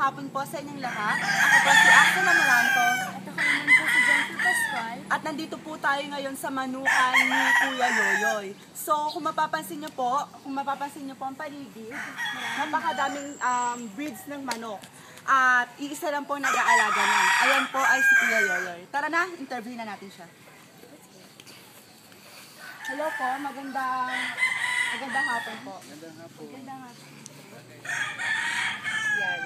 hapon po sa inyong lahat. Ako po si Axel Amaranto. At ako naman po si Jency Pascual. At nandito po tayo ngayon sa manukan ni Kuya Yoyoy. So, kung mapapansin niyo po ang paligid, napakadaming breeds ng manok. At iisa lang po nag-aalaga niyan. Ayan po ay si Kuya Yoyoy. Tara na, interview na natin siya. Hello po, magandang hapon po. Magandang hapon. Yan.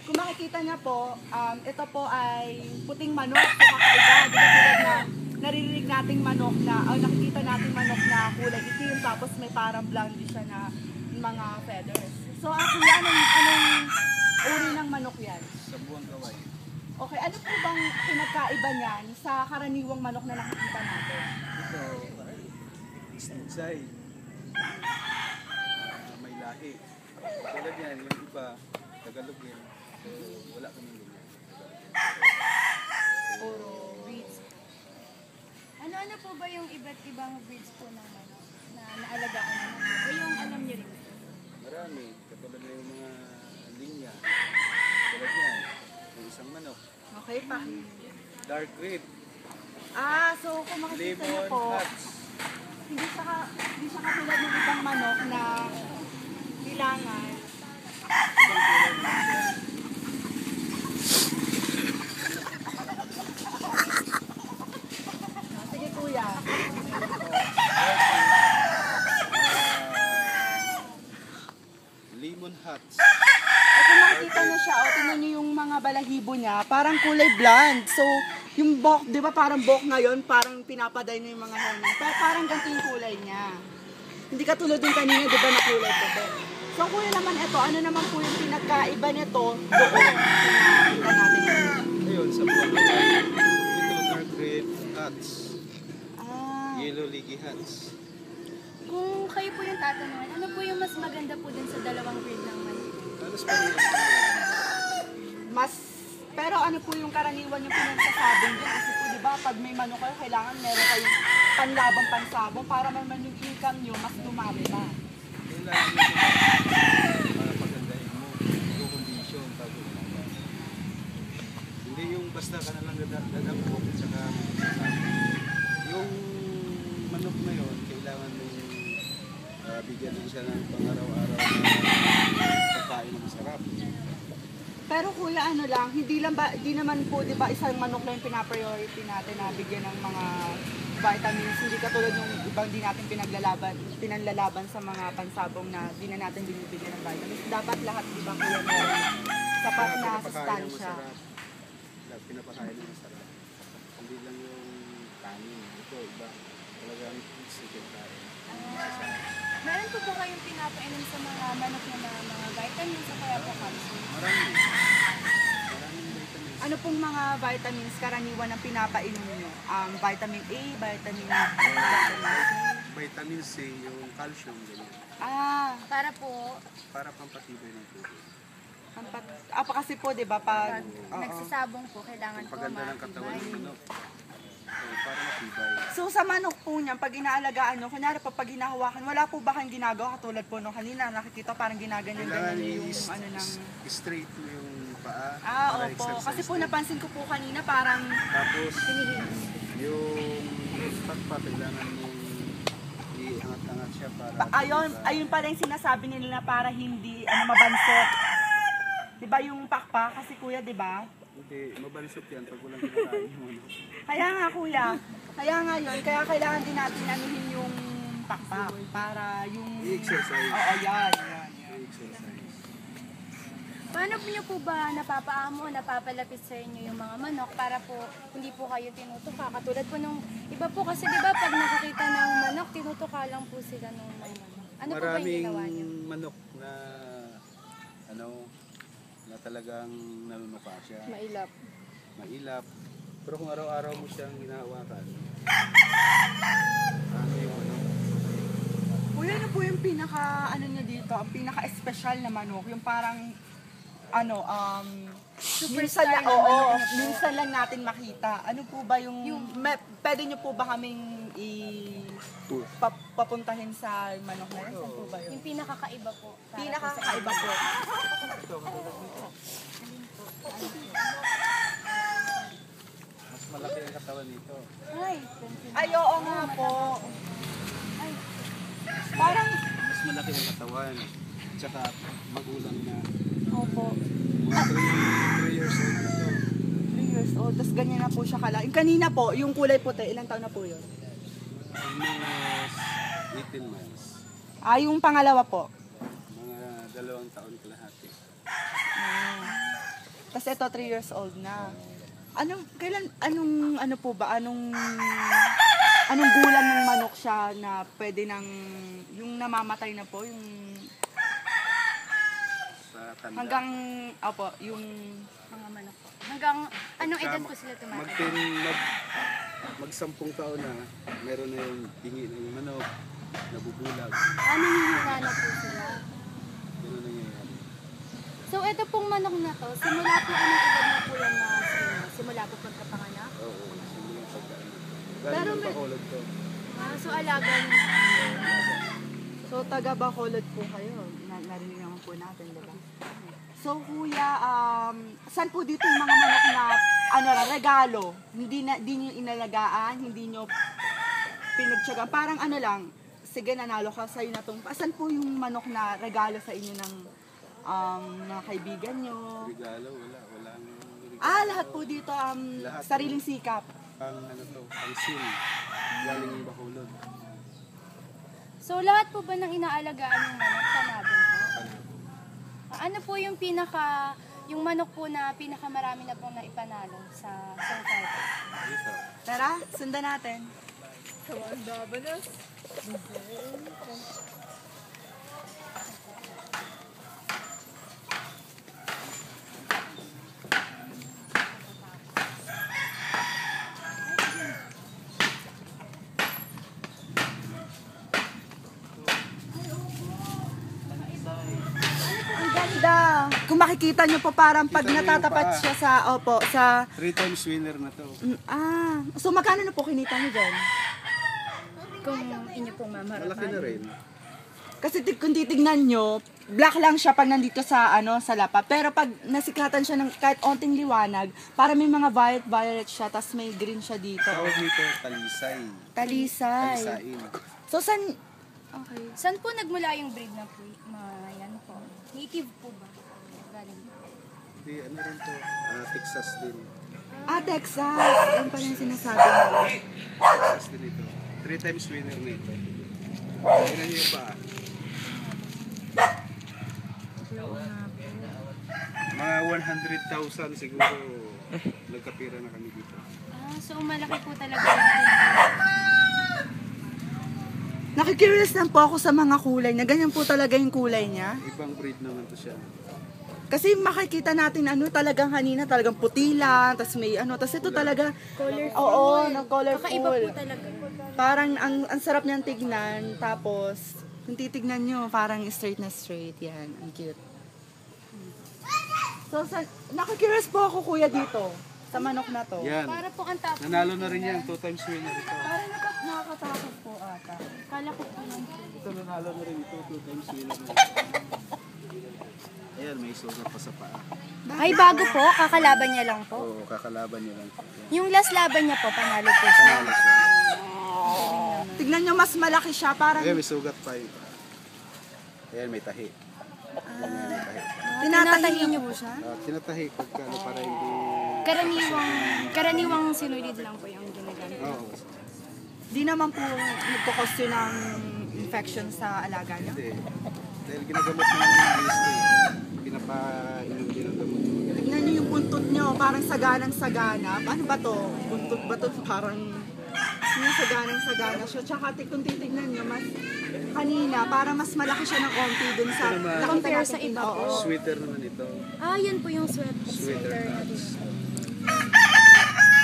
Kung makikita niya po, ito po ay puting manok. So kakaiba, di ba tulad na naririnig nating manok na, nakikita nating manok na kulay itim, tapos may parang blondie siya na mga feathers. So kuya, anong uri ng manok yan? Sabuang kaway. Okay, ano po bang pinagkaiba niyan sa karaniwang manok na nakikita natin? Ito, isnigsay. May lahi. Tulad yan, yung iba, Tagalog yan. So, wala kami ganyan. Puro Breeds. Ano-ano po ba yung iba't ibang breeds po ng manok na naalagaan naman po? O yung alam niyo rin? Marami. Katulad na yung mga linya. Tulad yan. Yung isang manok. Okay pa. Dark red. So kung makikita niyo Lemon po, hats. hindi siya katulad ng ibang manok na kailangan. Ibang kulay na yan. Sige kuya. Lemon hats. Kung makikita niyo siya, tingnan niyo yung mga balahibo niya, parang kulay blonde. So, yung buhok, di ba parang buhok ngayon, parang pinapaday na yung mga hormones. Pero parang ganito yung kulay niya. Hindi katulad yung kanina, di ba na kulay puti. So, kuya naman ito, ano naman po yung pinagkaiba nito doon sa nakikita natin ito? Ayun, sabuang kaway. Ito, dark red hats. Yellow leggy hats. Kung kayo po yung tatanungin, ano po yung mas maganda po din sa dalawang breed ng manok? Halos pa rin. Pero ano po yung karaniwan yung pinagsasabong dyan? Kasi po, di ba, pag may manok kayo, kailangan meron kayong panlabang pansabong para naman yung income nyo, mas dumami pa. Kailangan mo para pagandahin mo yung condition bago umaga. Hindi yung basta ka na lang dadagpok at saka yung manok na yun, kailangan mo bigyan din siya ng pang-araw-araw na pagkain na masarap. Pero kuya, ano lang, di naman po, di ba, isang manok lang yung pinapriority natin na bigyan ng mga vitamins. Hindi katulad yung ibang di natin pinanlalaban sa mga pansabong na di na natin binibigyan ng vitamins. Dapat lahat, di ba, kuya, meron sapat na sustansya. Pinapakain na masarap. Hindi lang yung kanin. Ito, iba. Talagang chicken kain. Meron po ba kayong pinapainom sa mga manok na mga vitamins o kaya po calcium? Maraming vitamins. Ano pong mga vitamins karaniwan ang pinapainom nyo? Vitamin A, vitamin B, Vitamin C, yung calcium, ganyan. Para po, Para pampatibay ng tubig. kasi po, di ba, pag... pag nagsasabong po, kailangan po Paganda ng katawan ng matibay. manok. Para matibay. So sa manok po niyan, pag inaalagaan nyo, kunyari pag ginahawakan, wala po ba kang ginagawa katulad po no kanina, nakikita parang ginaganyan-ganyan yung ano ng... straight mo yung paa. para Opo. exercise Kasi po din. napansin ko po kanina parang... Tapos, yung patpat, kailangan mong iangat-angat siya para... ayun pala yung sinasabi nila na para hindi mabansot. Diba yung pakpa? Kasi kuya, diba? Hindi, mabansot yan pag walang kinakain mo. Kaya nga kuya, kaya nga yun, kaya kailangan din natin anuhin yung pakpak para yung... I-exercise. Oo, yan. I-exercise. Paano niyo po ba napapaamo, napapalapit sa inyo yung mga manok para po hindi po kayo tinutuka? Katulad po nung iba po kasi di ba pag nakakita ng manok, tinutuka lang po sila nung mga manok. Ano po ba yung ginawa niyo? Maraming manok na na talagang nanunuka siya. Mailap. Mailap. Pero kung araw-araw mo siyang hinahawakan, yung Kuya, ano po yung pinaka, niya dito, ang pinaka-espesyal na manok? Yung parang, Superstar minsan lang, na manok niyo po. minsan lang natin makita. Ano po ba yung pwede niyo po ba kaming papuntahin sa manok na yun? Saan po ba yun? Yung pinakakaiba po. para po sa Pinakakaiba po. ito, katulad nito. malaki ang katawan. Tsaka magulang na. Opo. Mga 3 years old na to. 3 years old. Tapos ganyan na po siya kalaki. Yung kanina po, yung kulay puti, ilang taon na po yun? Almost 18 months. Ah, yung pangalawa po. Mga 2 taon kalahati. Tapos ito, 3 years old na. Anong gulang ng manok siya na pwede nang, yung namamatay na po, yung Sa tanda. hanggang, yung, Mga manok po. Hanggang anong edad po sila tumatanda? Mag-10 taon na, meron na yung tingi ng manok, nabubulag. Nanghihina na po sila. Ganun nangyayari. So, ito pong manok na to, simula po anong edad na po yan na simula po pagkapanganak? Oo, hindi yung pagkain. Pero Dahil yung may- pakulog to. So, alaga niyo na. so taga Bacolod po kayo. Narinig naman po natin, diba? So kuya, saan po dito yung mga manok na regalo? Hindi niyo inalagaan, hindi niyo pinagtiyaga. Parang lang, sige nanalo ka sa'yo na tong. Saan po yung manok na regalo sa inyo ng mga kaibigan niyo? Regalo, wala ang regalo. Lahat po dito, Lahat. sariling sikap. Ang sin. Galing yung Bacolod. So, lahat po ba ng inaalagaan yung manok, panabong po? Ano po yung yung manok po na pinakamarami na pong naipanalo sa survival? Dito. Tara, sundan natin. Ang ganda. Kung makikita nyo po parang pag Kita nyo yung natatapat paa. siya sa 3 times winner na to. so magkano na po kinita nyo dyan? Kung inyo pong mamarapan. Malaki na rin. Kasi kung titignan nyo, black lang siya pag nandito sa sa lapa. Pero pag nasiklatan siya ng kahit onting liwanag, para may mga violet siya, tas may green siya dito. Tawag nito talisay. Talisay. Talisain. So saan, okay. Saan po nagmula yung breed na po? Yan po. Native po ba? Galing. Hindi, ano rin to? Texas din. Texas. Yan pala yung sinasabi nila. Texas din ito. 3 times winner na ito. Tingnan niyo pa. Mga 100,000 siguro nagkapira na kami dito. So malaki po talaga yung breed. Nakikurious lang po ako sa mga kulay na ganyan po talaga yung kulay niya. Ibang breed naman to siya. Kasi makikita natin talagang kanina talagang puti lang, tas may tas ito talaga Colorful. oo, ng colorful. Kakaiba po talaga. Parang ang sarap niyang tignan, tapos kung titignan niyo parang straight na straight yan. Ang cute. So nakikurious po ako kuya dito sa manok na to. Yan. Para po ang tapos. Nanalo na rin yan. 2 times winner ito. Parang nakakatakot po ata. Kala ko po lang po. Ito nanalo na rin ito. 2 times winner na. Ayan, may sugat pa sa paa. Ay, bago po. Kakalaban niya lang po. Oo, kakalaban niya lang. Yung last laban niya po, panalo po siya. Panalo siya. Tignan niyo mas malaki siya, parang Ayan, may sugat pa yung paa. Ayan, may tahi. Ayan, may tahi. tinatahi niyo po siya. Tinatahi pagka para hindi... Karaniwang sinulid lang po yung ginagamit. Oo. Di naman po nagkakos yun ng infection sa alaga niyo. Hindi. Dahil ginagamot naman ng IST. Pinapainom din ang gamot. Tignan niyo yung buntot niyo, parang saganang-sagana. Ano ba to? Buntot ba to? Parang yung saganang-sagana siya. Tsaka kung titignan niyo, mas kanina, parang mas malaki siya ng konti dun sa... Ito naman. Compare sa iba po. Oo. Sweater naman ito. Yan po yung Sweater sweater na tabs. dito.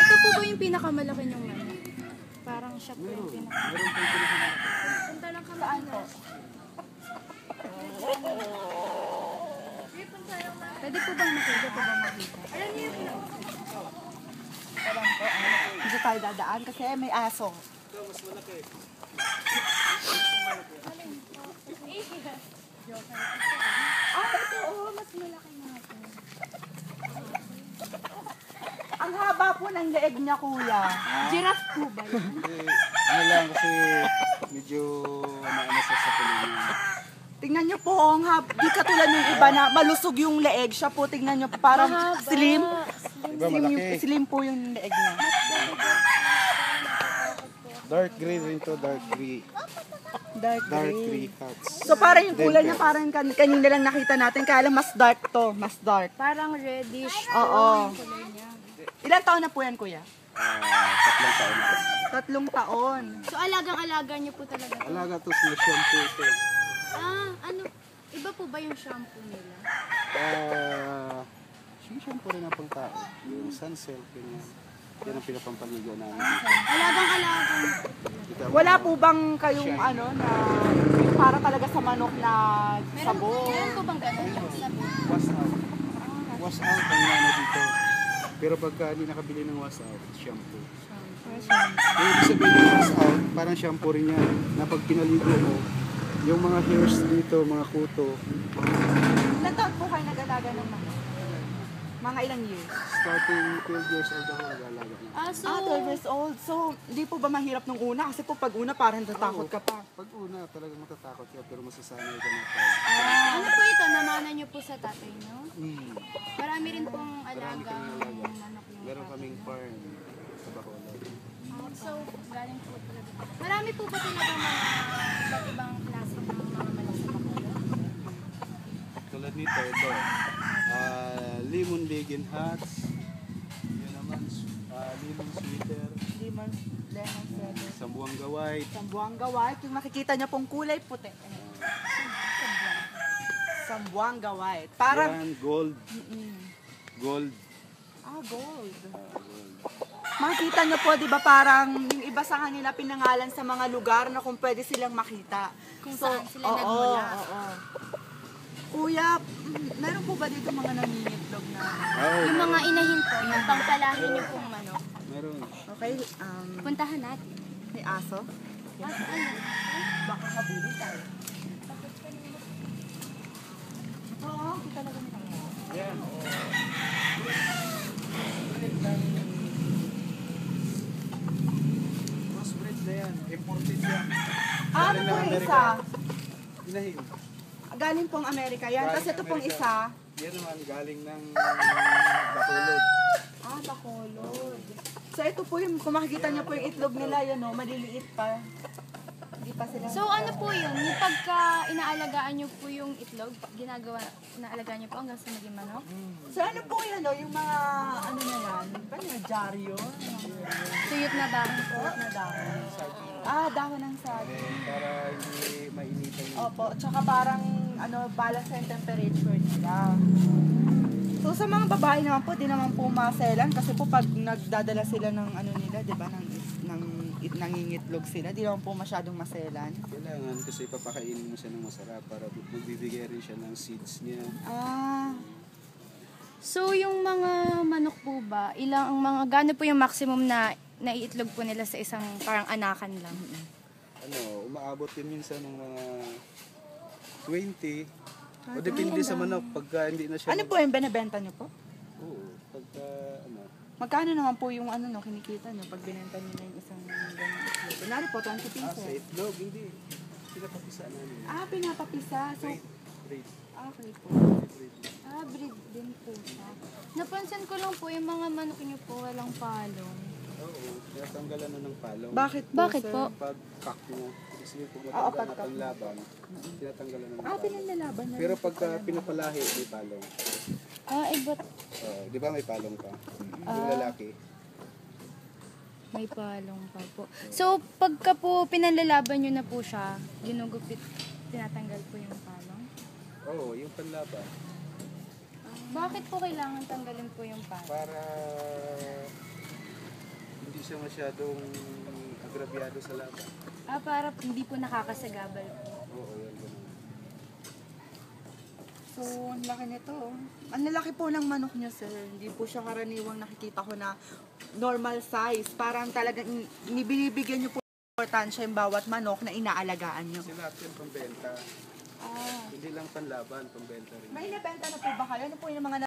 Ito po ba yung pinakamalaki niyong manok? Parang siya po yung pinakamalaki. Meron pa yung Punta lang kami. Saan po? Pwede po bang makita? Alam niyo yung Hindi tayo dadaan kasi may aso. ito, mas malaki nga po. Ang haba po ng leeg niya, kuya. Giraffe po ba yun? Ano lang kasi medyo maano sa pulungan. Tingnan nyo po, di katulad yung iba na malusog yung leeg. Siya po, tingnan nyo, parang Mahaba. slim. Iba malaki. Slim po yung leeg niya. Dark gray rin to, dark gray. Dark Dark gray. gray hats. So parang yung kulay niya, Denver. parang kanina lang nakita natin, kaya lang mas dark to, mas dark. Parang reddish. Oo. Yung kulay niya. Ilan taon na po yan, kuya? 3 taon na. 3 taon. So alagang-alaga niyo po talaga to? Alaga to sa shampoo ito. Ano? Iba po ba yung shampoo nila? Shampoo rin ang pang tao. Yung sunsilk, ganyan. Yan ang pinapampaligo namin. Alagang-alaga. Kita mo, Wala po bang kayong ano na para talaga sa manok na sabon? Meron po bang ganun yung sabon? wash out. Wash out ang nana dito. Pero pagka hindi nakabili ng wash out, shampoo. Yung ibig sabihin ng wash out, parang shampoo rin yan. Na pag pinaligo mo, yung mga hairs dito, mga kuto, Ilan taon po kayo nag-alaga ng manok? Mga ilang years? starting 12 years old ako nag-alaga na. So, 12 years old. So, hindi po ba mahirap nung una? Kasi po pag una parang natatakot ka pa. Pag una, talagang matatakot ka, pero masasanay ka na tayo. ano po ito? Namana niyo po sa tatay niyo? Marami rin pong Marami alagang kaming alaga. manok yung Meron tatay kaming niyo. farm sa Bacolod. So, galing po talaga. Marami po ba talaga mga iba't ibang klase ng mga manok sa Bacolod? Tulad nito, ito. Lemon bacon hats. Yun naman, lemon sweater. Lemon feather. Sambuanga white. Sambuanga white. Yung makikita niyo pong kulay puti. Sambuanga white. Parang, Yan, gold. Gold. gold. Gold. Makikita niyo po, di ba parang yung iba sa kanila pinangalan sa mga lugar na kung pwede silang makita. Kung saan sila oo, nagmula. Oo. Kuya, meron po ba dito mga nangingitlog na? Yung mga inahin po, yung pangpalahin niyo pong manok. Meron. Okay, Puntahan natin. may aso? Ano? Baka habulin tayo. Oo, kita talaga nila. Yan. Crossbreed na yan. Imported yan. Ano Galing po ng yung Amerika. isa? Inahin. Galing pong Amerika yan. Galing Tapos ito pong Amerika. isa. Yan naman, galing ng Bacolod. Bacolod. So ito po yung, kung makikita niyo po yung itlog nila, yun o, maliliit pa. Hindi pa sila. So ano po yun? Yung pagka inaalagaan niyo po yung itlog, inaalagaan niyo po hanggang sa maging manok? So ano po yan o, yung mga, ano na yan? Paano yung dyaryo? Tuyot na dahon po? Na dahon. Dahon ng saging. Para hindi mainitan yung Opo, tsaka parang balance yung temperature nila. So sa mga babae naman po, di naman po maselan kasi po pag nagdadala sila ng nila, 'di ba, nangingitlog sila, di naman po masyadong maselan. Kailangan kasi papakainin mo siya ng masarap para magbibigay rin siya ng seeds niya. So yung mga manok po ba, gaano po yung maximum na naiitlog po nila sa isang parang anakan lang? Umaabot din minsan ng mga 20. O depende sa manok pagka hindi na siya. Ano po yung binebenta niyo po? Oo, pagka Magkano naman po yung kinikita niyo pag binenta niyo na yung isang ganyan itlog? Kunwari po, 20 sa pesos. itlog, hindi. Pinapapisa namin. Pinapapisa. So, Breed. okay po. Breed. Breed din po siya. Napansin ko lang po yung mga manok niyo po walang palong. Oo, tinatanggalan na ng palong. Bakit po, Bakit sir? po? Pag cock mo, kasi kung Oo, matanggal na pagka- panlaban, tinatanggalan na ng palong. Pinanlalaban na. Pero pagka pinapalahi, may palong. Iba't Di ba may palong pa? Yung lalaki. may palong pa po. So, pagka po pinanlalaban nyo na po siya, ginugupit, tinatanggal po yung palong? Oo, yung panlaban. Bakit po kailangan tanggalin po yung palong? Para hindi siya masyadong agrabyado sa laban. Para hindi po nakakasagabal po. Oo, yan ganun. So, ang laki nito. Ang lalaki po ng manok niya, sir. Hindi po siya karaniwang nakikita ko na normal size. Parang talagang binibigyan niyo po importansya yung bawat manok na inaalagaan niyo. Kasi lahat yan pambenta. Hindi lang panlaban, pambenta rin. May nabenta na po ba kayo? Ano po yung mga